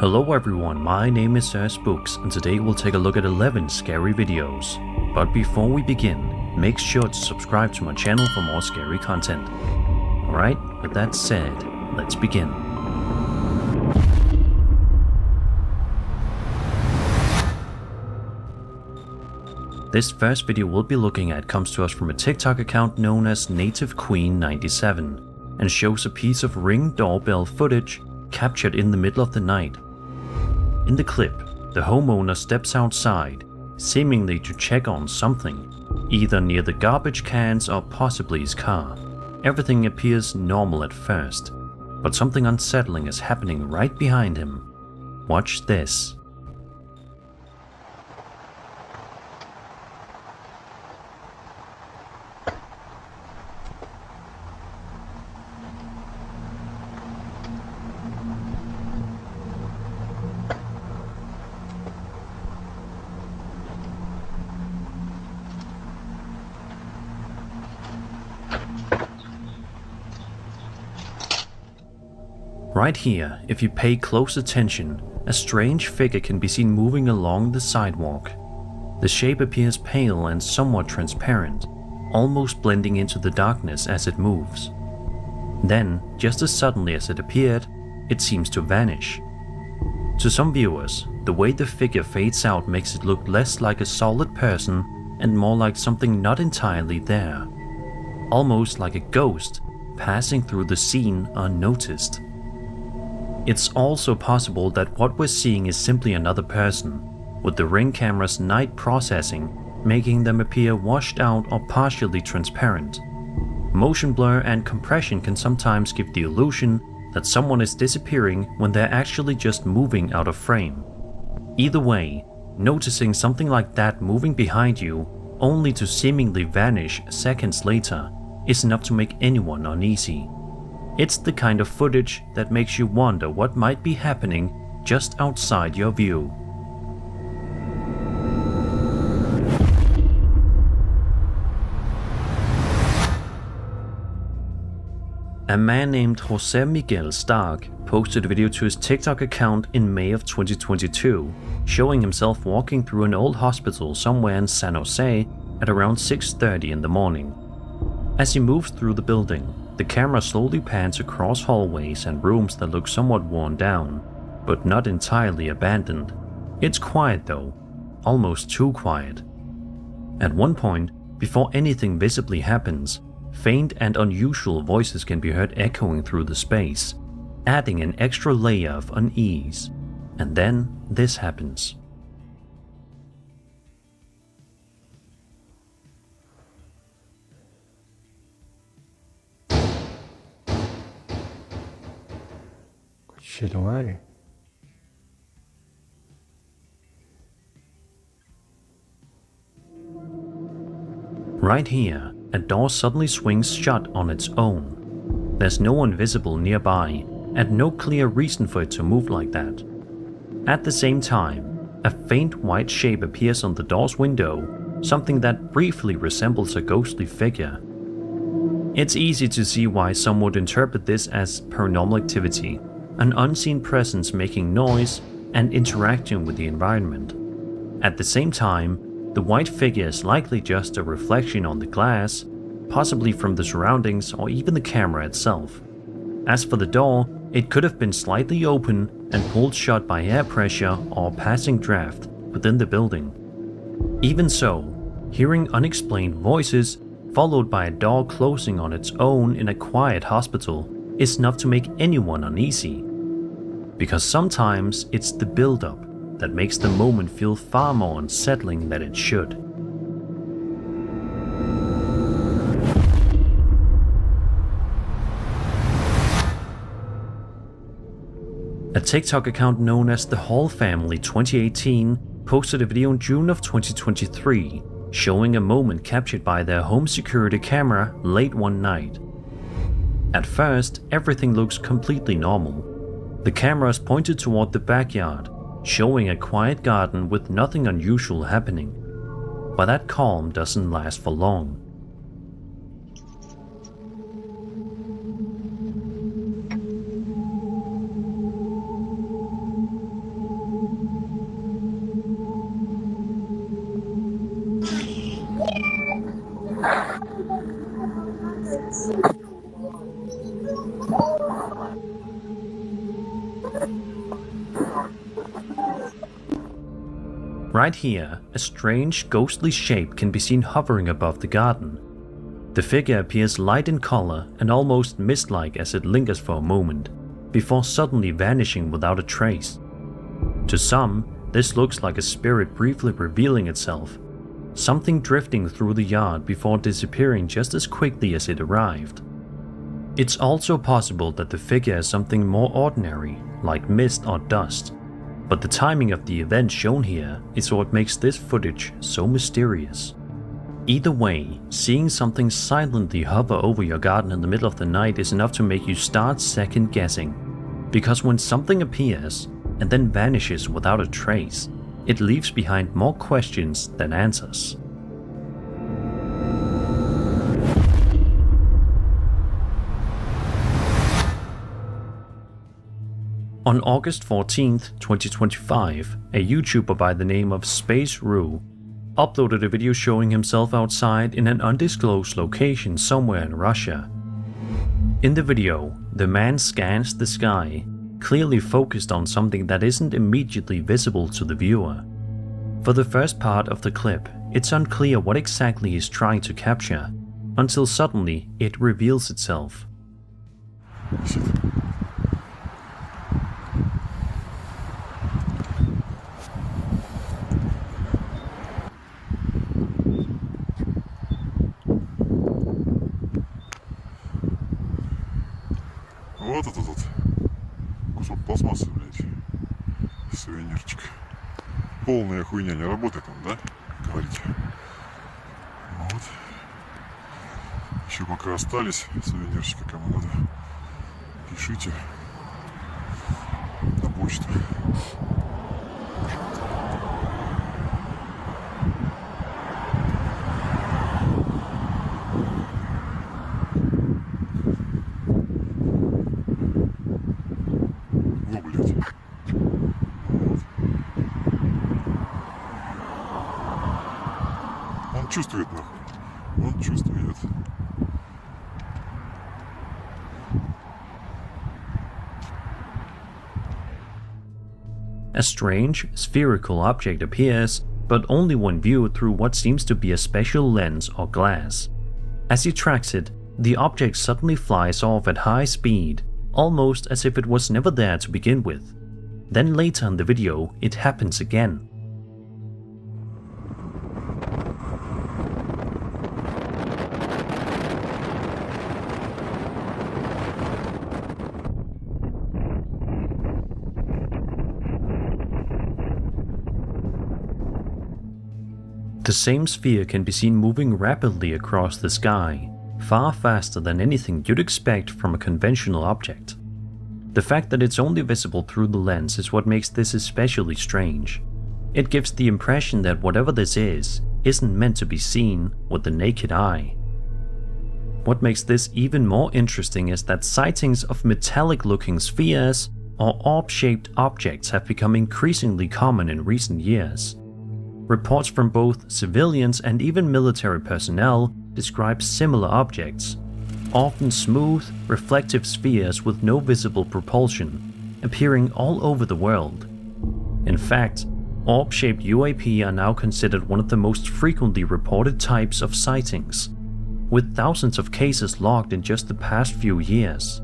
Hello everyone, my name is Sir Spooks and today we'll take a look at 11 scary videos. But before we begin, make sure to subscribe to my channel for more scary content. Alright, with that said, let's begin. This first video we'll be looking at comes to us from a TikTok account known as NativeQueen97 and shows a piece of Ring doorbell footage captured in the middle of the night. In the clip, the homeowner steps outside, seemingly to check on something, either near the garbage cans or possibly his car. Everything appears normal at first, but something unsettling is happening right behind him. Watch this. Right here, if you pay close attention, a strange figure can be seen moving along the sidewalk. The shape appears pale and somewhat transparent, almost blending into the darkness as it moves. Then, just as suddenly as it appeared, it seems to vanish. To some viewers, the way the figure fades out makes it look less like a solid person and more like something not entirely there. Almost like a ghost passing through the scene unnoticed. It's also possible that what we're seeing is simply another person, with the Ring camera's night processing making them appear washed out or partially transparent. Motion blur and compression can sometimes give the illusion that someone is disappearing when they're actually just moving out of frame. Either way, noticing something like that moving behind you only to seemingly vanish seconds later is enough to make anyone uneasy. It's the kind of footage that makes you wonder what might be happening just outside your view. A man named Jose Miguel Stark posted a video to his TikTok account in May of 2022, showing himself walking through an old hospital somewhere in San Jose at around 6:30 in the morning. As he moves through the building, the camera slowly pans across hallways and rooms that look somewhat worn down, but not entirely abandoned. It's quiet though, almost too quiet. At one point, before anything visibly happens, faint and unusual voices can be heard echoing through the space, adding an extra layer of unease. And then this happens. Shit, madre. Right here, a door suddenly swings shut on its own. There's no one visible nearby, and no clear reason for it to move like that. At the same time, a faint white shape appears on the door's window, something that briefly resembles a ghostly figure. It's easy to see why some would interpret this as paranormal activity, an unseen presence making noise and interacting with the environment. At the same time, the white figure is likely just a reflection on the glass, possibly from the surroundings or even the camera itself. As for the door, it could have been slightly open and pulled shut by air pressure or passing draft within the building. Even so, hearing unexplained voices followed by a door closing on its own in a quiet hospital is enough to make anyone uneasy. Because sometimes it's the build-up that makes the moment feel far more unsettling than it should. A TikTok account known as the Hall Family 2018 posted a video in June of 2023 showing a moment captured by their home security camera late one night. At first, everything looks completely normal. The camera is pointed toward the backyard, showing a quiet garden with nothing unusual happening. But that calm doesn't last for long. Right here, a strange, ghostly shape can be seen hovering above the garden. The figure appears light in color and almost mist-like as it lingers for a moment, before suddenly vanishing without a trace. To some, this looks like a spirit briefly revealing itself, something drifting through the yard before disappearing just as quickly as it arrived. It's also possible that the figure is something more ordinary, like mist or dust, but the timing of the event shown here is what makes this footage so mysterious. Either way, seeing something silently hover over your garden in the middle of the night is enough to make you start second guessing, because when something appears and then vanishes without a trace, it leaves behind more questions than answers. On August 14th, 2025, a YouTuber by the name of Space Rue uploaded a video showing himself outside in an undisclosed location somewhere in Russia. In the video, the man scans the sky, clearly focused on something that isn't immediately visible to the viewer. For the first part of the clip, it's unclear what exactly he's trying to capture, until suddenly it reveals itself. Вот это тут кусок пластмассы, блядь, сувенирчик. Полная хуйня, не работает он, да? Говорите. Вот. Еще пока остались сувенирчики, кому надо, пишите на почту. Во, блядь. Вот. Он чувствует, нахуй. Он чувствует. A strange, spherical object appears, but only when viewed through what seems to be a special lens or glass. As he tracks it, the object suddenly flies off at high speed, almost as if it was never there to begin with. Then later in the video, it happens again. The same sphere can be seen moving rapidly across the sky, far faster than anything you'd expect from a conventional object. The fact that it's only visible through the lens is what makes this especially strange. It gives the impression that whatever this isn't meant to be seen with the naked eye. What makes this even more interesting is that sightings of metallic-looking spheres or orb-shaped objects have become increasingly common in recent years. Reports from both civilians and even military personnel describe similar objects, often smooth, reflective spheres with no visible propulsion, appearing all over the world. In fact, orb-shaped UAP are now considered one of the most frequently reported types of sightings, with thousands of cases logged in just the past few years.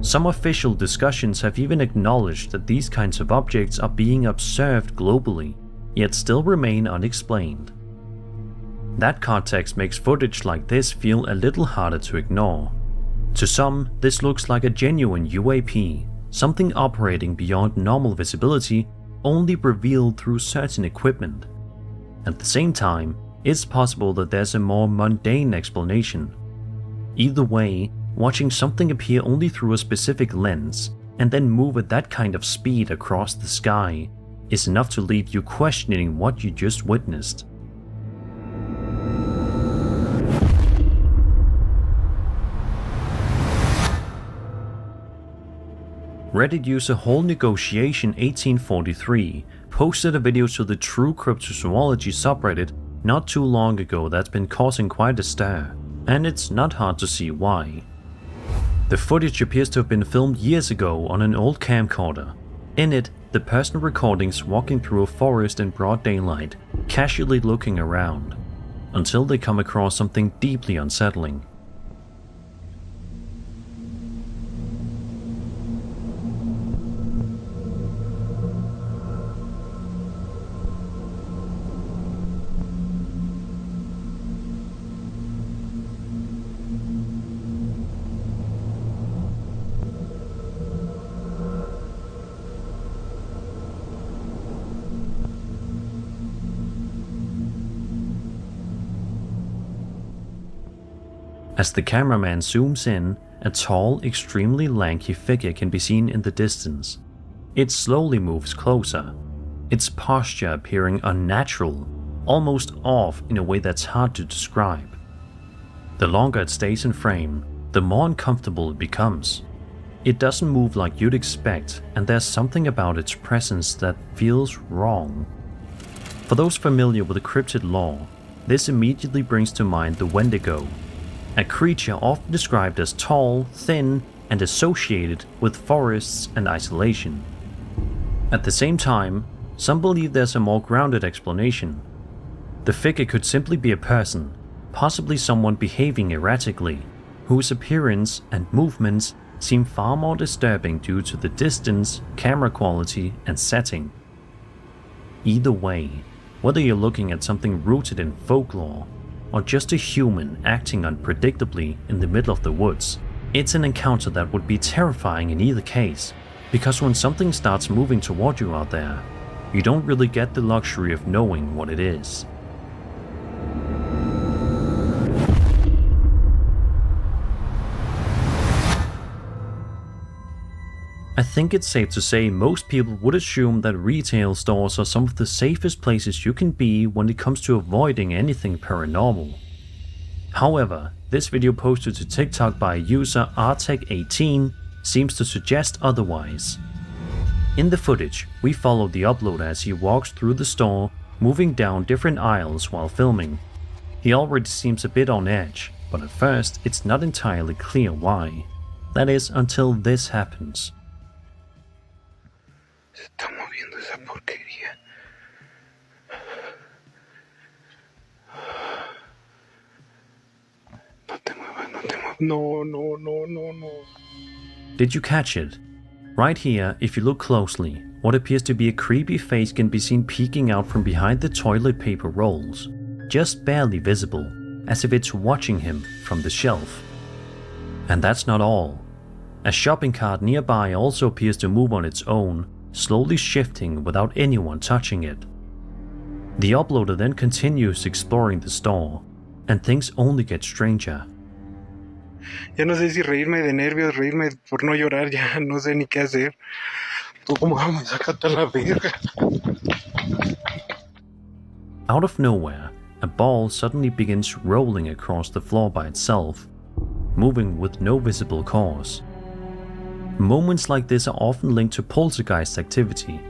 Some official discussions have even acknowledged that these kinds of objects are being observed globally, yet still remain unexplained. That context makes footage like this feel a little harder to ignore. To some, this looks like a genuine UAP, something operating beyond normal visibility, only revealed through certain equipment. At the same time, it's possible that there's a more mundane explanation. Either way, watching something appear only through a specific lens and then move at that kind of speed across the sky is enough to leave you questioning what you just witnessed. Reddit user Whole Negotiation 1843 posted a video to the True Cryptozoology subreddit not too long ago that's been causing quite a stir. and it's not hard to see why. The footage appears to have been filmed years ago on an old camcorder. In it, the person recording's walking through a forest in broad daylight, casually looking around, until they come across something deeply unsettling. As the cameraman zooms in, a tall, extremely lanky figure can be seen in the distance. It slowly moves closer, its posture appearing unnatural, almost off in a way that's hard to describe. The longer it stays in frame, the more uncomfortable it becomes. It doesn't move like you'd expect, and there's something about its presence that feels wrong. For those familiar with the cryptid lore, this immediately brings to mind the Wendigo, a creature often described as tall, thin, and associated with forests and isolation. At the same time, some believe there's a more grounded explanation. The figure could simply be a person, possibly someone behaving erratically, whose appearance and movements seem far more disturbing due to the distance, camera quality, and setting. Either way, whether you're looking at something rooted in folklore, or just a human acting unpredictably in the middle of the woods, it's an encounter that would be terrifying in either case, because when something starts moving toward you out there, you don't really get the luxury of knowing what it is. I think it's safe to say most people would assume that retail stores are some of the safest places you can be when it comes to avoiding anything paranormal. However, this video posted to TikTok by user rtech18 seems to suggest otherwise. In the footage, we follow the uploader as he walks through the store, moving down different aisles while filming. He already seems a bit on edge, but at first it's not entirely clear why. That is, until this happens. Se está moviendo esa porquería. No te muevas, no te muevas. No. Did you catch it? Right here, if you look closely, what appears to be a creepy face can be seen peeking out from behind the toilet paper rolls, just barely visible, as if it's watching him from the shelf. And that's not all. A shopping cart nearby also appears to move on its own, slowly shifting without anyone touching it. The uploader then continues exploring the store, and things only get stranger. Ya no sé si reírme de nervios, reírme por no llorar, ya no sé ni qué hacer. Tú cómo vamos, sácate a la verga. Out of nowhere, a ball suddenly begins rolling across the floor by itself, moving with no visible cause. Moments like this are often linked to poltergeist activity,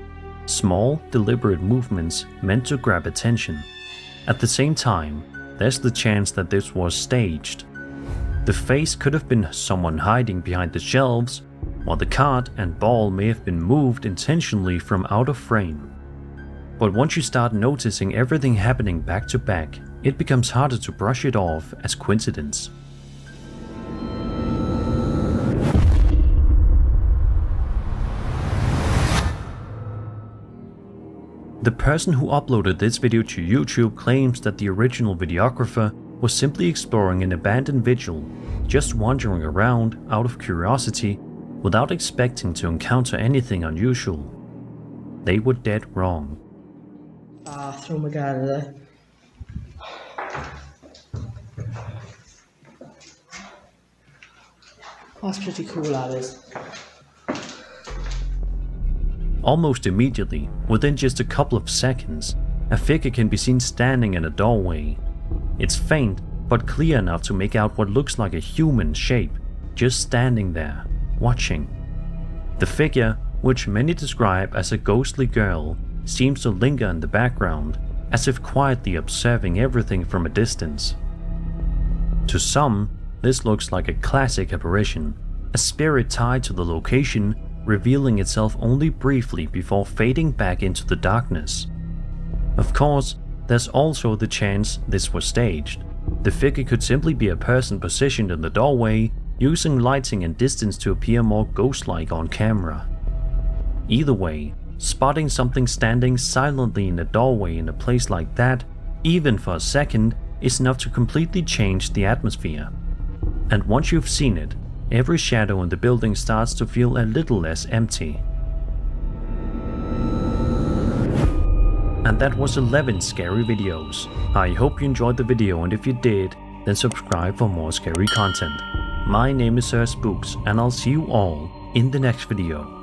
small, deliberate movements meant to grab attention. At the same time, there's the chance that this was staged. The face could have been someone hiding behind the shelves, while the cart and ball may have been moved intentionally from out of frame. But once you start noticing everything happening back to back, it becomes harder to brush it off as coincidence. The person who uploaded this video to YouTube claims that the original videographer was simply exploring an abandoned vigil, just wandering around out of curiosity without expecting to encounter anything unusual. They were dead wrong. Bathroom again. That's pretty cool, that is. Almost immediately, within just a couple of seconds, a figure can be seen standing in a doorway. It's faint, but clear enough to make out what looks like a human shape, just standing there, watching. The figure, which many describe as a ghostly girl, seems to linger in the background, as if quietly observing everything from a distance. To some, this looks like a classic apparition, a spirit tied to the location, revealing itself only briefly before fading back into the darkness. Of course, there's also the chance this was staged. The figure could simply be a person positioned in the doorway, using lighting and distance to appear more ghost-like on camera. Either way, spotting something standing silently in a doorway in a place like that, even for a second, is enough to completely change the atmosphere. And once you've seen it, every shadow in the building starts to feel a little less empty. And that was 11 scary videos. I hope you enjoyed the video, and if you did, then subscribe for more scary content. My name is Sir Spooks, and I'll see you all in the next video.